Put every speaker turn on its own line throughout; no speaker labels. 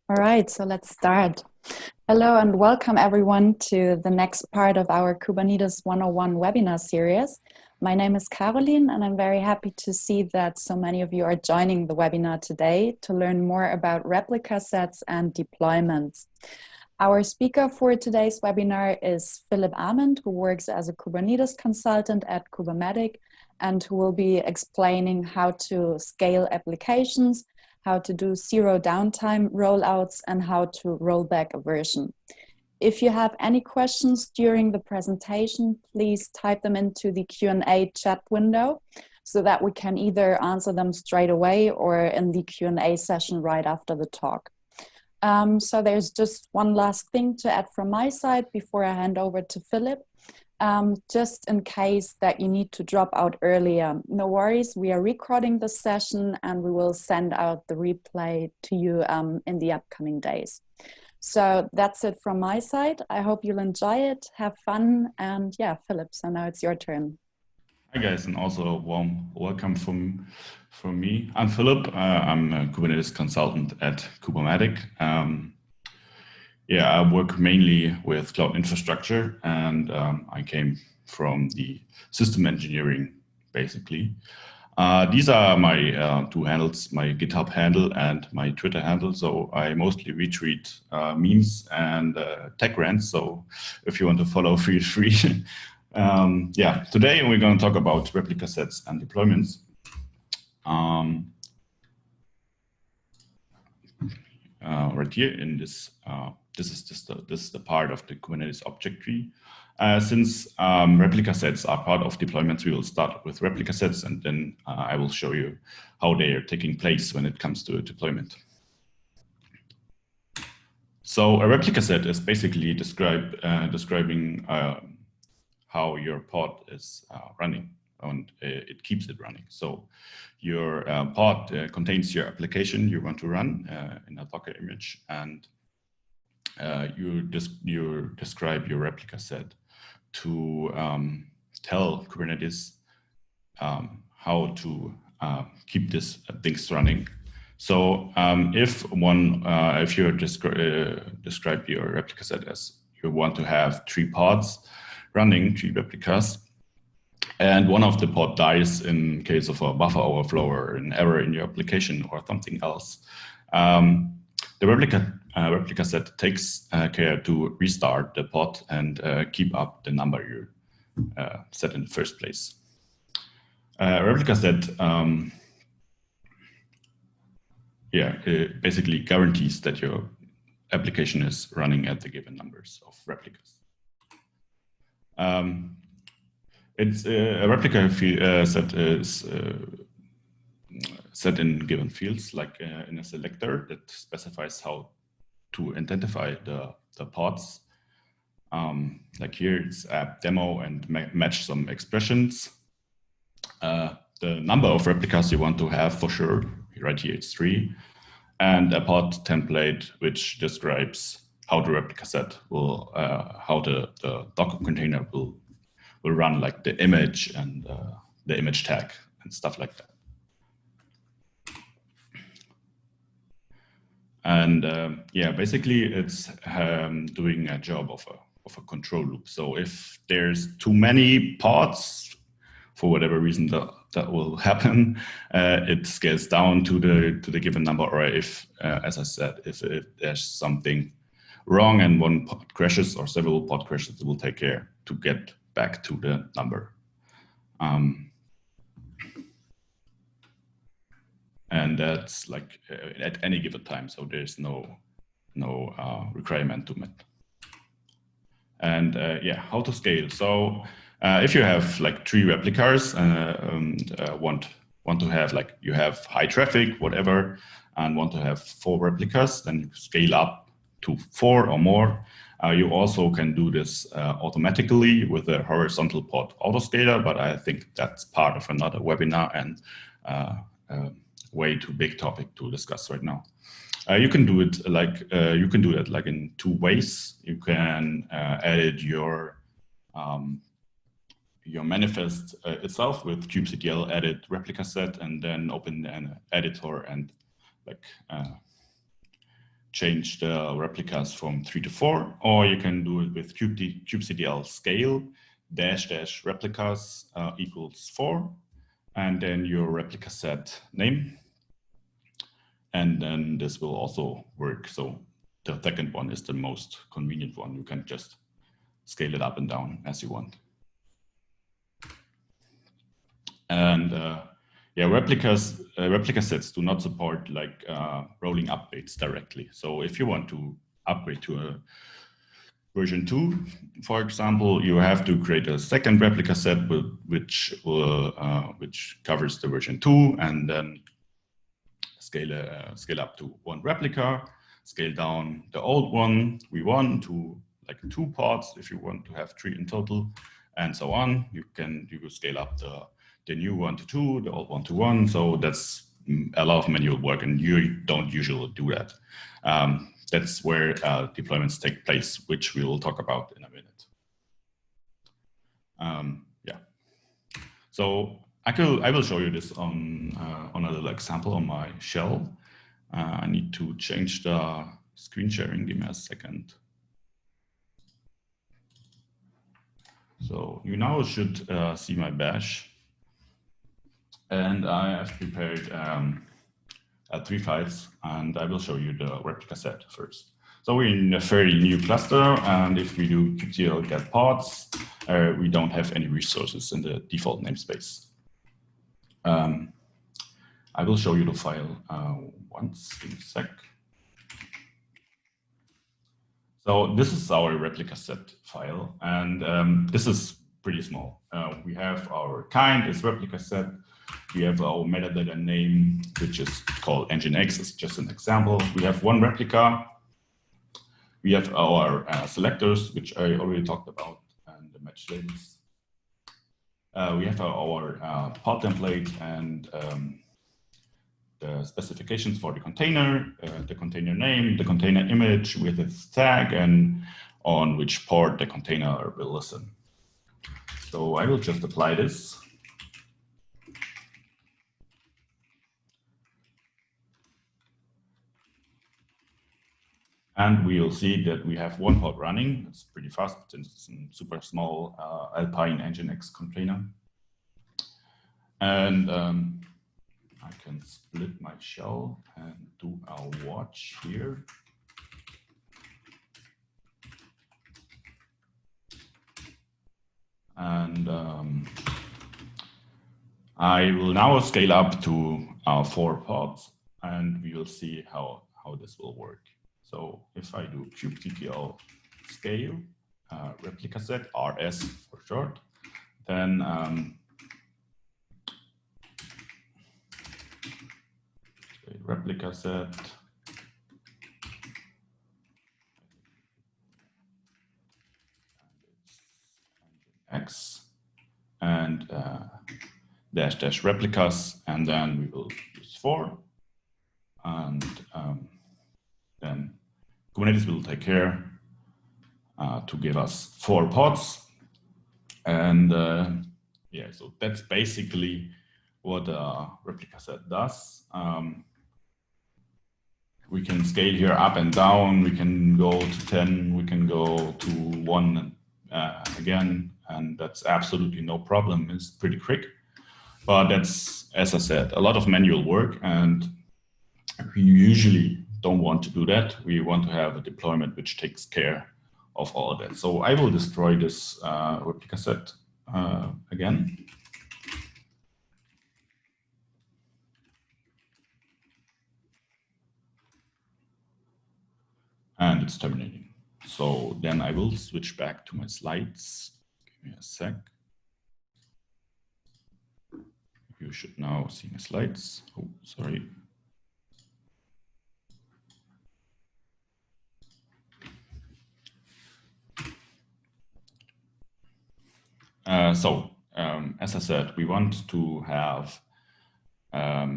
All right, so let's start. Hello and welcome everyone to the next part of our Kubernetes 101 webinar series. My name is Caroline and I'm very happy to see that so many of you are joining the webinar today to learn more about replica sets and deployments. Our speaker for today's webinar is Philip Arment, who works as a Kubernetes consultant at Kubernetes and who will be explaining how to scale applications, how to do zero downtime rollouts, and how to roll back a version. If you have any questions during the presentation, please type them into the Q&A chat window so that we can either answer them straight away or in the Q&A session right after the talk. So there's just one last thing to add from my side before I hand over to Philip. Just in case that you need to drop out earlier, no worries, we are recording the session and we will send out the replay to you in the upcoming days. So that's it from my side. I hope you'll enjoy it, have fun, and yeah, Philip, so now it's your turn.
Hi guys, and also a warm welcome from me. I'm Philip, I'm a Kubernetes consultant at Kubernetes. Yeah, I work mainly with cloud infrastructure, and I came from the system engineering, basically. These are my two handles, my GitHub handle and my Twitter handle. So I mostly retweet memes and tech rants. So if you want to follow, feel free. Yeah, today we're going to talk about replica sets and deployments. Right here in this, this is the part of the Kubernetes object tree. Since replica sets are part of deployments, we will start with replica sets, and then I will show you how they are taking place when it comes to a deployment. So a replica set is basically describing how your pod is running, and it keeps it running. So your pod contains your application you want to run in a Docker image, and you describe your replica set to tell Kubernetes how to keep these things running. So if you describe your replica set as you want to have 3 pods running, 3 replicas, and one of the pod dies in case of a buffer overflow or an error in your application or something else, the replica set takes care to restart the pod and keep up the number you set in the first place. Replica set it basically guarantees that your application is running at the given numbers of replicas. It's a replica set is set in given fields, like in a selector that specifies how to identify the pods. Like here, it's app demo and match some expressions. The number of replicas you want to have for sure, right here it's 3. And a pod template, which describes how the replica set will, how the Docker container will run, like the image and the image tag and stuff like that. And yeah, basically it's doing a job of a control loop. So if there's too many pods, for whatever reason that will happen, it scales down to the given number. Or if, as I said, if there's something wrong and one pod crashes or several pod crashes, it will take care to get back to the number. And that's like at any given time, so there's no requirement to meet. And yeah, how to scale. So if you have like 3 replicas and want to have, like, you have high traffic, whatever, and want to have 4 replicas, then you scale up to 4 or more. You also can do this automatically with a horizontal pod autoscaler, but I think that's part of another webinar and way too big topic to discuss right now. You can do it like like in 2 ways. You can edit your manifest itself with kubectl edit replica set, and then open an editor and like change the replicas from 3 to 4, or you can do it with kubectl scale -- replicas equals 4, and then your replica set name. And then this will also work. So the second one is the most convenient one. You can just scale it up and down as you want. And yeah, replica sets do not support like rolling updates directly. So if you want to upgrade to a version 2, for example, you have to create a second replica set which covers the version 2, and then scale up to 1 replica, scale down the old one V1 to like 2 pods if you want to have 3 in total, and so on. You will scale up the new one to 2, the old one to 1. So that's a lot of manual work, and you don't usually do that. That's where deployments take place, which we will talk about in a minute. Yeah. So I will show you this on a little example on my shell. I need to change the screen sharing. Give me a second. So you now should see my bash. And I have prepared 3 files, and I will show you the replica set first. So we're in a very new cluster, and if we do kubectl get pods, we don't have any resources in the default namespace. I will show you the file once in a sec. So this is our replica set file, and this is pretty small. We have our kind is replica set. We have our metadata name, which is called nginx. It's just an example. We have 1 replica. We have our selectors, which I already talked about, and the match labels. We have our pod template and the specifications for the container name, the container image with its tag, and on which port the container will listen. So I will just apply this. And we'll see that we have 1 pod running. It's pretty fast since it's a super small Alpine Nginx container. And I can split my shell and do a watch here. And I will now scale up to 4 pods, and we will see how this will work. So if I do kubectl scale ReplicaSet, RS for short, then ReplicaSet X and -- replicas, and then we will use 4, and then Kubernetes will take care to give us 4 pods. And yeah, so that's basically what ReplicaSet does. We can scale here up and down. We can go to 10. We can go to 1 again, and that's absolutely no problem. It's pretty quick. But that's, as I said, a lot of manual work, and we usually don't want to do that. We want to have a deployment which takes care of all of that. So I will destroy this ReplicaSet again. And it's terminating. So then I will switch back to my slides. Give me a sec. You should now see my slides. Oh, sorry. As I said, we want to have a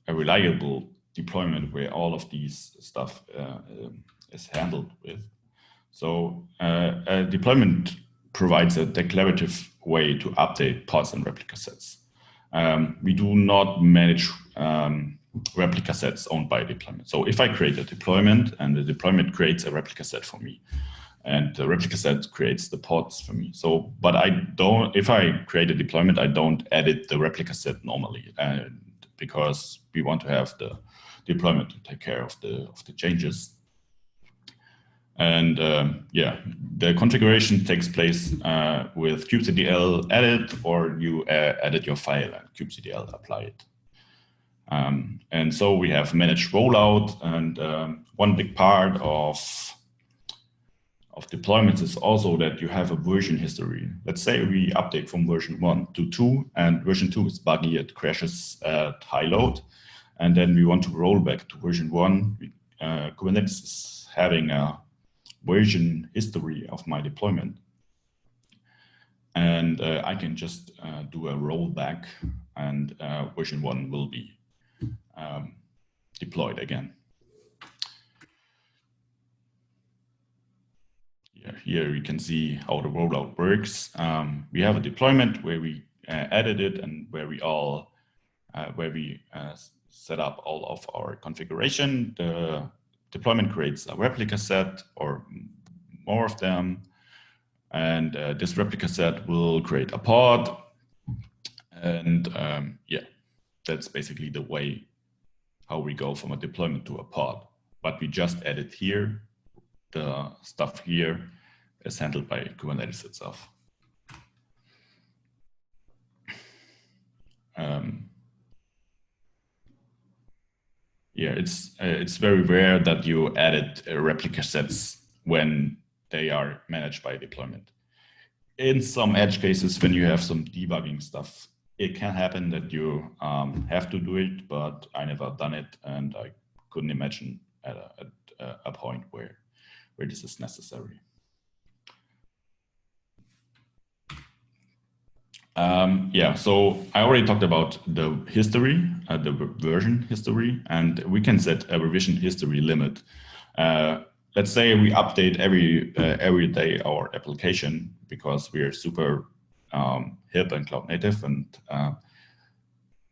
reliable deployment where all of these stuff is handled with. So a deployment provides a declarative way to update pods and replica sets. We do not manage replica sets owned by a deployment. So if I create a deployment and the deployment creates a replica set for me, and the replica set creates the pods for me. So, but I don't, if I create a deployment, I don't edit the replica set normally, and because we want to have the deployment to take care of the changes. And yeah, the configuration takes place with kubectl edit, or you edit your file and kubectl apply it. And so we have managed rollout, and one big part of deployments is also that you have a version history. Let's say we update from version 1 to 2, and version 2 is buggy, it crashes at high load, and then we want to roll back to version 1. Kubernetes is having a version history of my deployment, and I can just do a rollback, and version 1 will be deployed again. Here you can see how the rollout works. We have a deployment where we edit it and where we set up all of our configuration. The deployment creates a replica set or more of them, and this replica set will create a pod. And yeah, that's basically the way how we go from a deployment to a pod. But we just edit here. The stuff here is handled by Kubernetes itself. Yeah, it's very rare that you edit replica sets when they are managed by deployment. In some edge cases, when you have some debugging stuff, it can happen that you have to do it, but I never done it, and I couldn't imagine at a point where this is necessary. Yeah, so I already talked about the history, the version history, and we can set a revision history limit. Let's say we update every day our application because we are super hip and cloud native and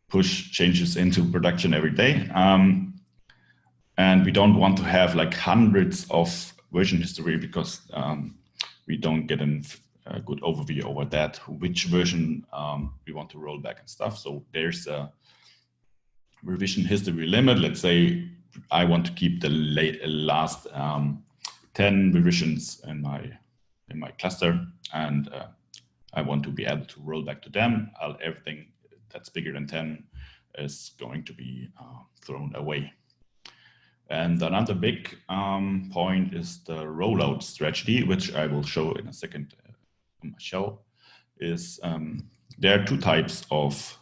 push changes into production every day. And we don't want to have like hundreds of version history because we don't get a good overview over that, which version we want to roll back and stuff. So there's a revision history limit. Let's say I want to keep the last 10 revisions in my cluster, and I want to be able to roll back to them. Everything that's bigger than 10 is going to be thrown away. And another big point is the rollout strategy, which I will show in a second on my show. Is there are two types of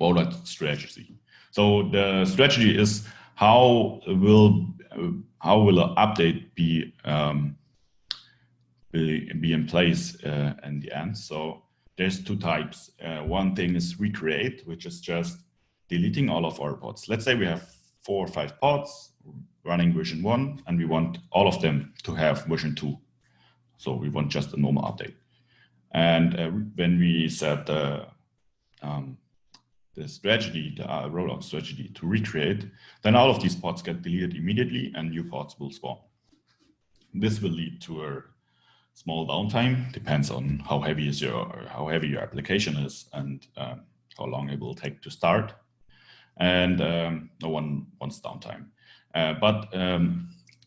rollout strategy. So the strategy is how will an update be in place in the end. So there's two types. One thing is recreate, which is just deleting all of our pods. Let's say we have 4 or 5 pods running version 1, and we want all of them to have version 2. So we want just a normal update. And when we set the strategy, the rollout strategy to recreate, then all of these pods get deleted immediately and new pods will spawn. This will lead to a small downtime, depends on how heavy your application is and how long it will take to start. And no one wants downtime. But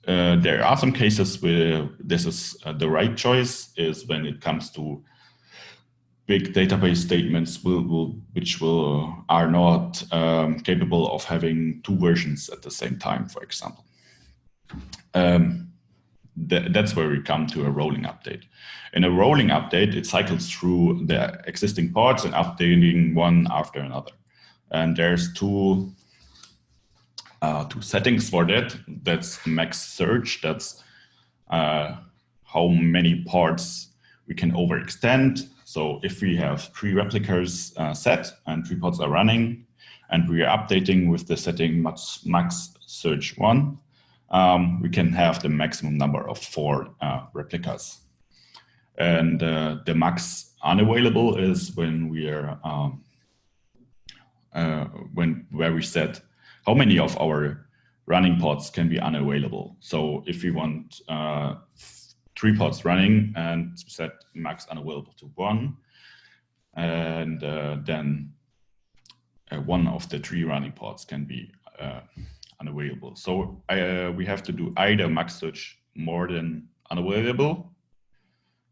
there are some cases where this is the right choice, is when it comes to big database statements which are not capable of having 2 versions at the same time, for example. That's where we come to a rolling update. In a rolling update, it cycles through the existing pods and updating one after another. And there's two settings for that. That's max search. That's how many pods we can overextend. So if we have 3 replicas set and 3 pods are running, and we are updating with the setting max search 1, we can have the maximum number of 4 replicas. And the max unavailable is when we are where we said how many of our running pods can be unavailable. So if we want 3 pods running and set max unavailable to 1, and then one of the 3 running pods can be unavailable. So we have to do either max search more than unavailable,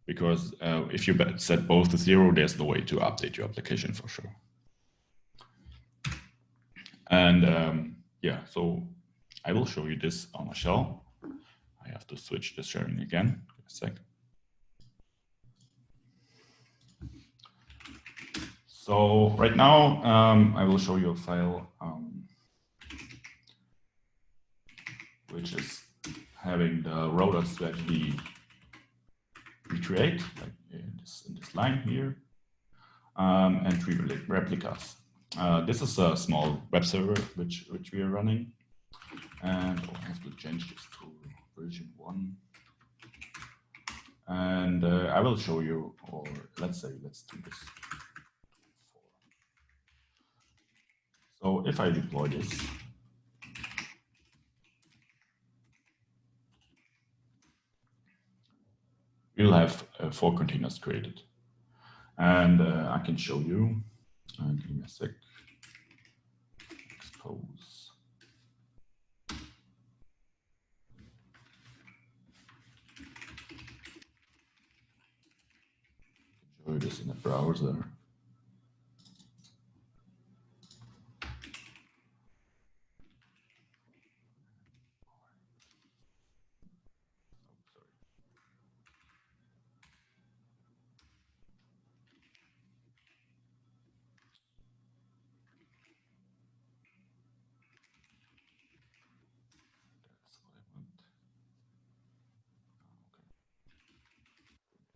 because if you set both to 0, there's no way to update your application for sure. And yeah, so I will show you this on a shell. I have to switch the sharing again. A sec. So right now, I will show you a file which is having the rollout strategy recreate, like in this line here, and 3 replicas. This is a small web server which we are running, and I have to change this to version 1. And I will show you, or let's do this. So if I deploy this, we'll have 4 containers created. And I can show you, give me a sec, expose. Show you this in the browser.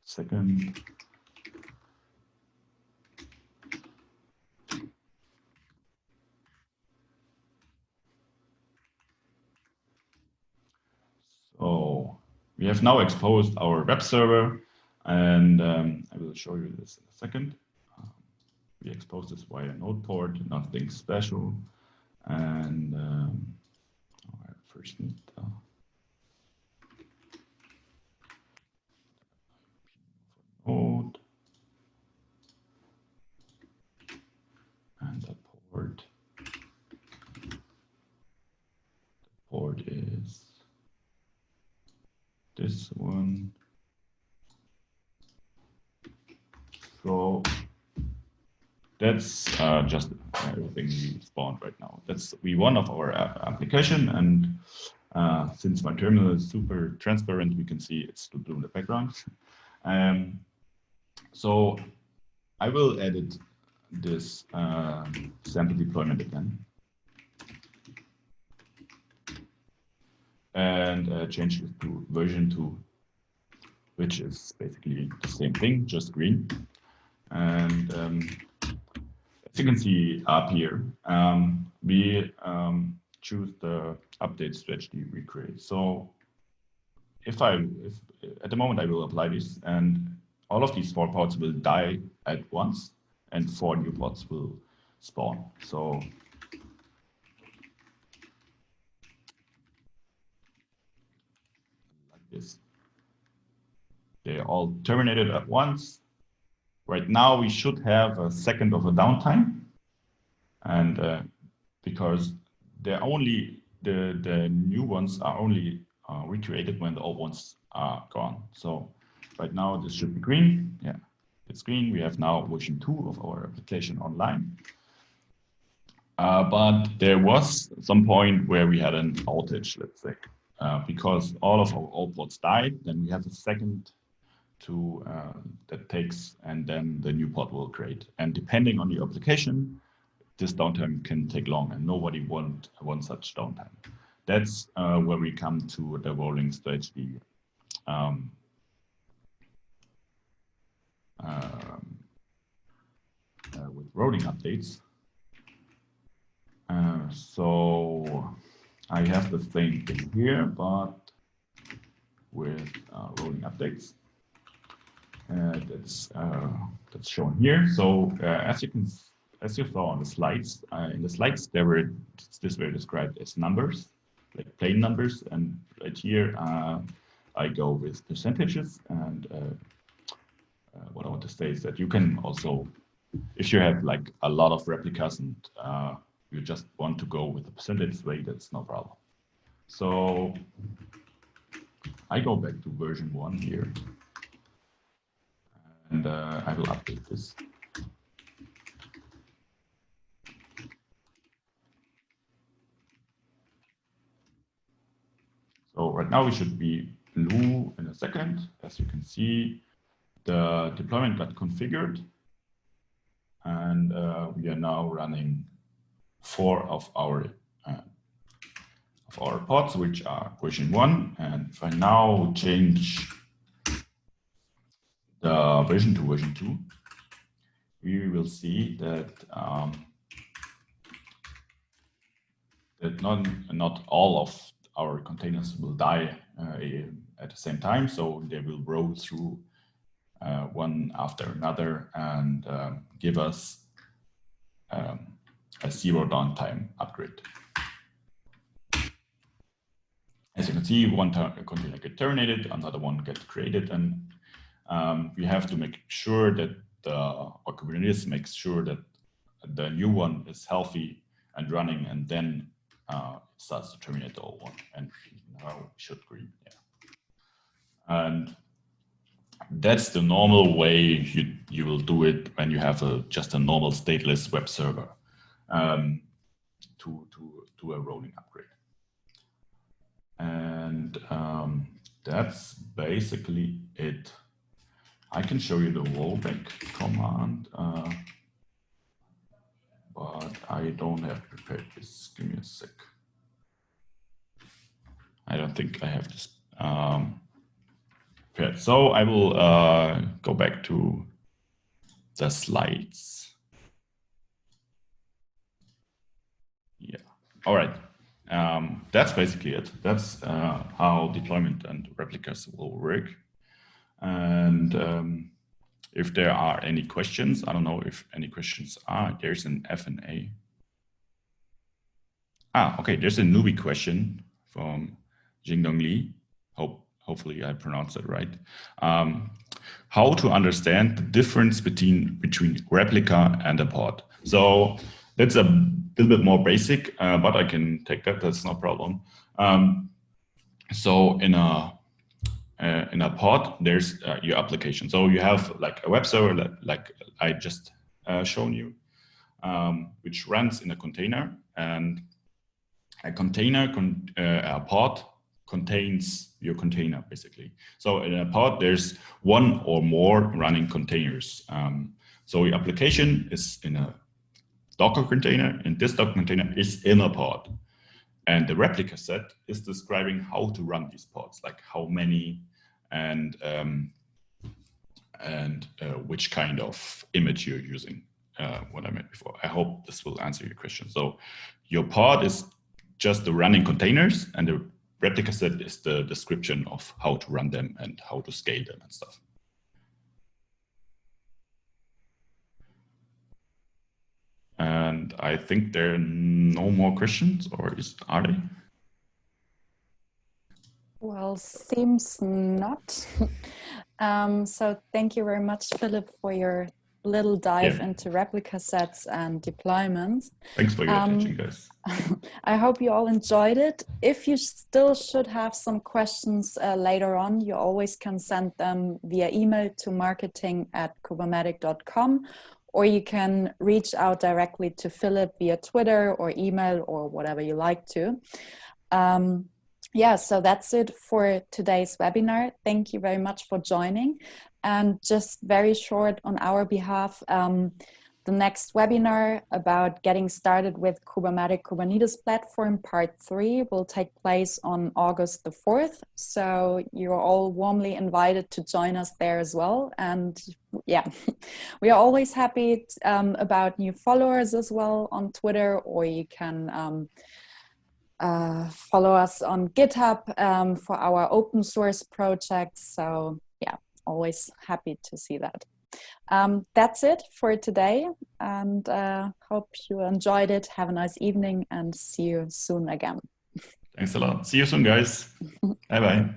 Second. So we have now exposed our web server, and I will show you this in a second. We exposed this via node port, nothing special. And I first need node. And the port is this one. So that's just everything we spawned right now. That's V1 of our application, and since my terminal is super transparent, we can see it's still blue in the background. So I will edit this sample deployment again and change it to version 2, which is basically the same thing, just green. And as you can see up here, we choose the update strategy we create. So if at the moment I will apply this, and all of these 4 pods will die at once, and 4 new pods will spawn. So like this, they all terminated at once. Right now we should have a second of a downtime, and because the new ones are only recreated when the old ones are gone. So right now this should be green. Yeah, it's green. We have now version 2 of our application online. But there was some point where we had an outage, let's say, because all of our old pods died. Then we have a second to that takes, and then the new pod will create. And depending on the application, this downtime can take long, and nobody wants such downtime. That's where we come to the rolling strategy. With rolling updates. So I have the same thing here, but with rolling updates. That's shown here. So as you can as you saw on the slides, these were described as numbers, like plain numbers, and right here I go with percentages. And what I want to say is that you can also, if you have like a lot of replicas and you just want to go with the percentage way, that's no problem. So I go back to version 1 here, and I will update this. So right now we should be blue in a second. As you can see, the deployment got configured, and we are now running 4 of our pods, which are version 1. And if I now change the version to version 2, we will see that that not all of our containers will die at the same time, so they will roll through one after another and give us a 0 downtime upgrade. As you can see, one container gets terminated, another one gets created, and we have to make sure that our Kubernetes makes sure that the new one is healthy and running, and then it starts to terminate the old one. And now we should agree. Yeah. And that's the normal way you will do it when you have just a normal stateless web server to a rolling upgrade. And that's basically it. I can show you the rollback command, but I don't have prepared this. Give me a sec. I don't think I have this prepared. So I will go back to the slides. Yeah. All right. That's basically it. That's how deployment and replicas will work. And if there are any questions, I don't know if any questions are. There's an F&A. Okay. There's a newbie question from Jingdong Li. Hopefully I pronounced it right. How to understand the difference between replica and a pod? So that's a little bit more basic, but I can take that. That's no problem. So in a pod, there's your application. So you have like a web server, like I just shown you, which runs in a container, and a container, a pod contains your container basically. So in a pod, there's one or more running containers. So your application is in a Docker container, and this Docker container is in a pod. And the replica set is describing how to run these pods, like how many and which kind of image you're using, what I meant before. I hope this will answer your question. So your pod is just the running containers, and the replica set is the description of how to run them and how to scale them and stuff. And I think there are no more questions, or are they?
Well, seems not. So thank you very much, Philip, for your little dive into replica sets and deployments.
Thanks for your attention, guys.
I hope you all enjoyed it. If you still should have some questions later on, you always can send them via email to marketing@kubernetes.com, or you can reach out directly to Philip via Twitter or email or whatever you like to. Yeah, so that's it for today's webinar. Thank you very much for joining. And just very short on our behalf, the next webinar about getting started with Kubernetes Platform Part 3 will take place on August the 4th. So you're all warmly invited to join us there as well. And yeah, we are always happy about new followers as well on Twitter, or you can follow us on GitHub for our open source projects. So yeah, always happy to see that. That's it for today, and hope you enjoyed it. Have a nice evening and see you soon again.
Thanks a lot. See you soon, guys. Bye-bye.